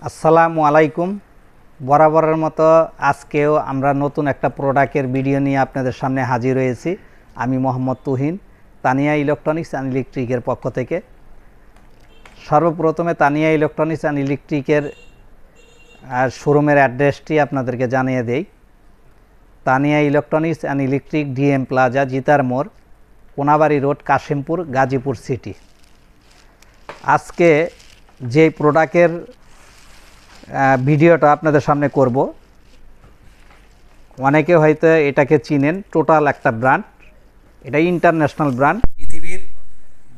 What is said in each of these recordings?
আসসালামু আলাইকুম। বরাবরের মতো আজকেও আমরা নতুন একটা প্রোডাক্টের ভিডিও নিয়ে আপনাদের সামনে হাজির হয়েছি। আমি মোহাম্মদ তুহিন, তানিয়া ইলেকট্রনিক্স অ্যান্ড ইলেকট্রিকের পক্ষ থেকে। সর্বপ্রথমে তানিয়া ইলেকট্রনিক্স অ্যান্ড ইলেকট্রিকের শোরুমের অ্যাড্রেসটি আপনাদেরকে জানিয়ে দেই। Tania electronics and electric DM plaza, Jitar মোড়, কোনাবাড়ি রোড, কাশিমপুর, গাজীপুর সিটি। আজকে যে প্রোডাক্টের ভিডিওটা আপনাদের সামনে করব, অনেকে হয়তো এটাকে চিনেন। টোটাল একটা ব্র্যান্ড, এটা ইন্টারন্যাশনাল ব্র্যান্ড। পৃথিবীর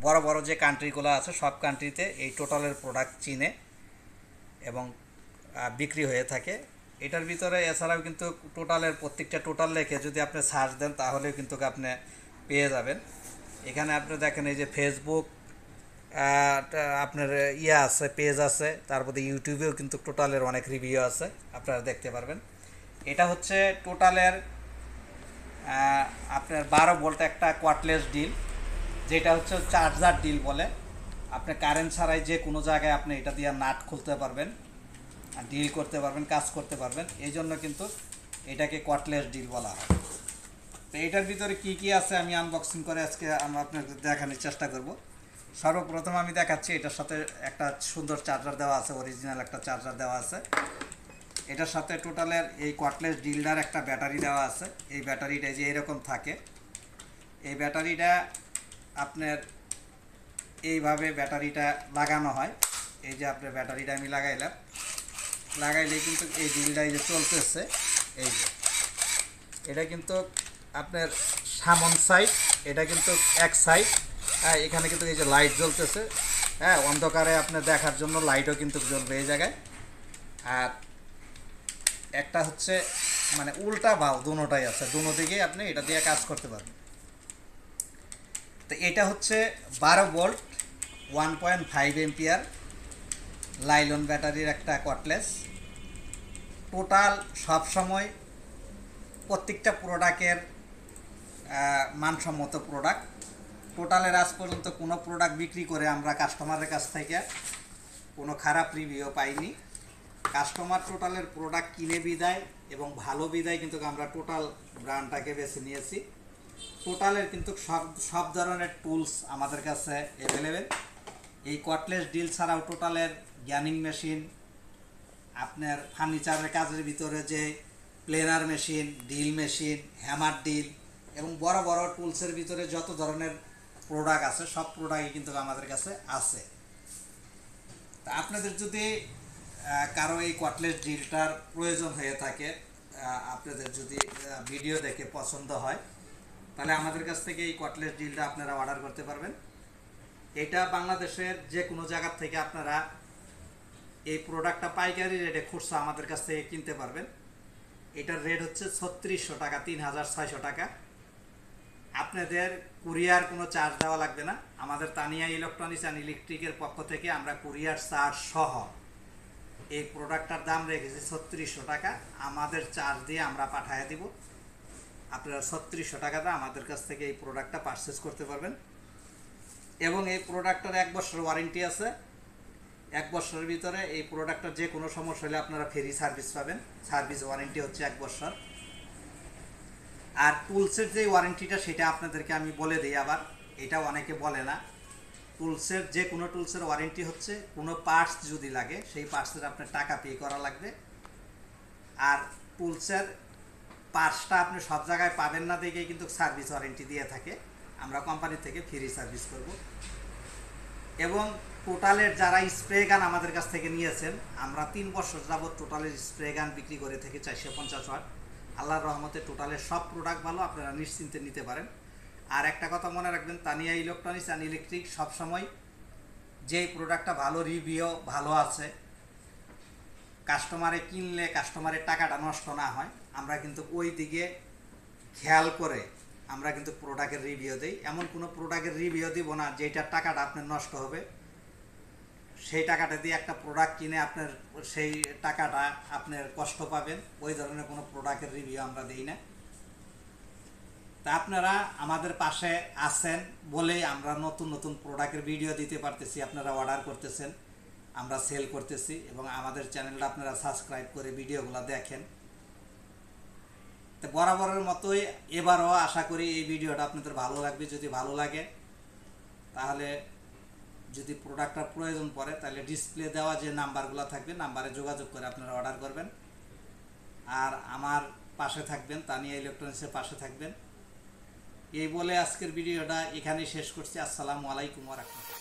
বড় বড় যে কান্ট্রিগুলো আছে সব কান্ট্রিতে এই টোটালের প্রোডাক্ট চিনে এবং বিক্রি হয়ে থাকে। এটার ভিতরে এছাড়াও কিন্তু টোটালের প্রত্যেকটা টোটাল লেখে যদি আপনি সার্চ দেন তাহলেও কিন্তু আপনি পেয়ে যাবেন। এখানে আপনি দেখেন এই যে ফেসবুক আপনার আছে, পেজ আছে, তারপরে ইউটিউবেও কিন্তু টোটালের অনেক রিভিউ আছে, আপনারা দেখতে পারবেন। এটা হচ্ছে টোটালের আপনার 12 ভোল্ট একটা কর্ডলেস ডিল, যেটা হচ্ছে চার্জার ডিল বলে। আপনি কারেন্ট ছাড়াই যে কোনো জায়গায় আপনি এটা দিয়ে নাট খুলতে পারবেন, ডিল করতে পারবেন, কাজ করতে পারবেন। এই জন্য কিন্তু এটাকে কর্ডলেস ডিল বলা হয়। তো এটার ভিতরে কি কি আছে আমি আনবক্সিং করে আজকে আমরা আপনাদের দেখানোর চেষ্টা করব। সর্বপ্রথম আমি দেখাচ্ছি, এটার সাথে একটা সুন্দর চার্জার দেওয়া আছে, অরিজিনাল একটা চার্জার দেওয়া আছে। এটার সাথে টোটালের এই কর্ডলেস ডিলটার একটা ব্যাটারি দেওয়া আছে। এই ব্যাটারিটা যে এরকম থাকে, এই ব্যাটারিটা আপনার এইভাবে ব্যাটারিটা লাগানো হয়। এই যে আপনার ব্যাটারিটা আমি লাগাইলে কিন্তু এই ডিলটা এই যে চলতেছে, এই যে এটা কিন্তু আপনার সামন সাইড, এটা কিন্তু এক সাইড। হ্যাঁ, এখানে কিন্তু এই যে লাইট জ্বলতেছে, হ্যাঁ, অন্ধকারে আপনার দেখার জন্য লাইটও কিন্তু জ্বলবে এই জায়গায়। আর একটা হচ্ছে মানে উল্টা বাউ, দুটোটাই আছে, দুটো দিকেই আপনি এটা দিয়ে কাজ করতে পারবেন। তো এটা হচ্ছে 12 ভোল্ট 1.5 এম্পিয়ার লাইলন ব্যাটারির একটা কর্ডলেস। টোটাল সবসময় প্রত্যেকটা প্রোডাক্টের মানসম্মত প্রোডাক্ট। টোটালের আজ পর্যন্ত কোনো প্রোডাক্ট বিক্রি করে আমরা কাস্টমারের কাছ থেকে কোনো খারাপ রিভিউ পাইনি। কাস্টমার টোটালের প্রোডাক্ট কিনে বিদায় এবং ভালো বিদায় কিন্তু আমরা টোটাল ব্র্যান্ডটাকে বেছে নিয়েছি। টোটালের কিন্তু সব ধরনের টুলস আমাদের কাছে অ্যাভেলেবেল। এই কর্ডলেস ডিল ছাড়াও টোটালের গ্যানিং মেশিন, আপনার ফার্নিচারের কাজের ভিতরে যে planer machine, deal machine, hammer deal এবং বড় বড় টুলসের ভিতরে যত ধরনের প্রোডাক্ট আছে সব প্রোডাক্টই কিন্তু আমাদের কাছে আছে। তা আপনাদের যদি কারো এই কর্ডলেস ডিলটার প্রয়োজন হয়ে থাকে, আপনাদের যদি ভিডিও দেখে পছন্দ হয়, তাহলে আমাদের কাছ থেকে এই কর্ডলেস ডিলটা আপনারা অর্ডার করতে পারবেন। এটা বাংলাদেশের যে কোনো জায়গার থেকে আপনারা এই প্রোডাক্টটা পাইকারি রেটে খুচরা আমাদের কাছ থেকে কিনতে পারবেন। এটার রেট হচ্ছে 3600 টাকা, 3600 টাকা। আপনাদের কুরিয়ার কোনো চার্জ দেওয়া লাগবে না। আমাদের তানিয়া ইলেকট্রনিক্স অ্যান্ড ইলেকট্রিকের পক্ষ থেকে আমরা কুরিয়ার চার্জ সহ এই প্রোডাক্টটার দাম রেখেছি 3600 টাকা। আমাদের চার্জ দিয়ে আমরা পাঠিয়ে দিব। আপনারা 3600 টাকাটা আমাদের কাছ থেকে এই প্রোডাক্টটা পারচেস করতে পারবেন। এবং এই প্রোডাক্টটার 1 বছর ওয়ারেন্টি আছে। 1 বছরের ভিতরে এই প্রোডাক্টটার যে কোনো সমস্যা হলে আপনারা ফ্রি সার্ভিস পাবেন। সার্ভিস ওয়ারেন্টি হচ্ছে 1 বছর। আর টুলসের যে ওয়ারেন্টিটা সেটা আপনাদেরকে আমি বলে দিই আবার, এটা অনেকে বলে না। টুলসের যে কোনো টুলসের ওয়ারেন্টি হচ্ছে কোনো পার্টস যদি লাগে সেই পার্টসের আপনার টাকা পে করা লাগবে। আর টুলসের পার্টসটা আপনি সব জায়গায় পাবেন না দেখেই কিন্তু সার্ভিস ওয়ারেন্টি দিয়ে থাকে। আমরা কোম্পানি থেকে ফ্রি সার্ভিস করব। এবং টোটালের যারা স্প্রে গান আমাদের কাছ থেকে নিয়েছেন, আমরা 3 বছর যাবত টোটালের স্প্রে গান বিক্রি করে থাকি 450 ওয়াট। আল্লাহর রহমতে টোটালের সব প্রোডাক্ট ভালো, আপনারা নিশ্চিন্তে নিতে পারেন। আর একটা কথা মনে রাখবেন, তানিয়া ইলেকট্রনিক্স অ্যান্ড ইলেকট্রিক সবসময় যেই প্রোডাক্টটা ভালো রিভিউ ভালো আছে, কাস্টমারে কিনলে কাস্টমারের টাকাটা নষ্ট না হয়, আমরা কিন্তু ওই দিকে খেয়াল করে আমরা কিন্তু প্রোডাক্টের রিভিউ দিই। এমন কোনো প্রোডাক্টের রিভিউ দিব না যেটার টাকাটা আপনার নষ্ট হবে। সেই টাকাটা দিয়ে একটা প্রোডাক্ট কিনে আপনার সেই টাকাটা আপনার কষ্ট পাবেন, ওই ধরনের কোনো প্রোডাক্টের রিভিউ আমরা দিই না। তা আপনারা আমাদের পাশে আছেন বলেই আমরা নতুন নতুন প্রোডাক্টের ভিডিও দিতে পারতেছি, আপনারা অর্ডার করতেছেন। আমরা সেল করতেছি এবং আমাদের চ্যানেলটা আপনারা সাবস্ক্রাইব করে ভিডিওগুলো দেখেন। তো বরাবরের মতোই এবারও আশা করি এই ভিডিওটা আপনাদের ভালো লাগবে। যদি ভালো লাগে তাহলে যদি প্রোডাক্টটার প্রয়োজন পড়ে তাহলে ডিসপ্লে দেওয়া যে নাম্বারগুলো থাকবে নাম্বারে যোগাযোগ করে আপনারা অর্ডার করবেন। আর আমার পাশে থাকবেন, তানিয়া ইলেকট্রনিক্সের পাশে থাকবেন। এই বলে আজকের ভিডিওটা এখানেই শেষ করছি। আসসালামু আলাইকুম ওয়া রাহমাতুল্লাহ।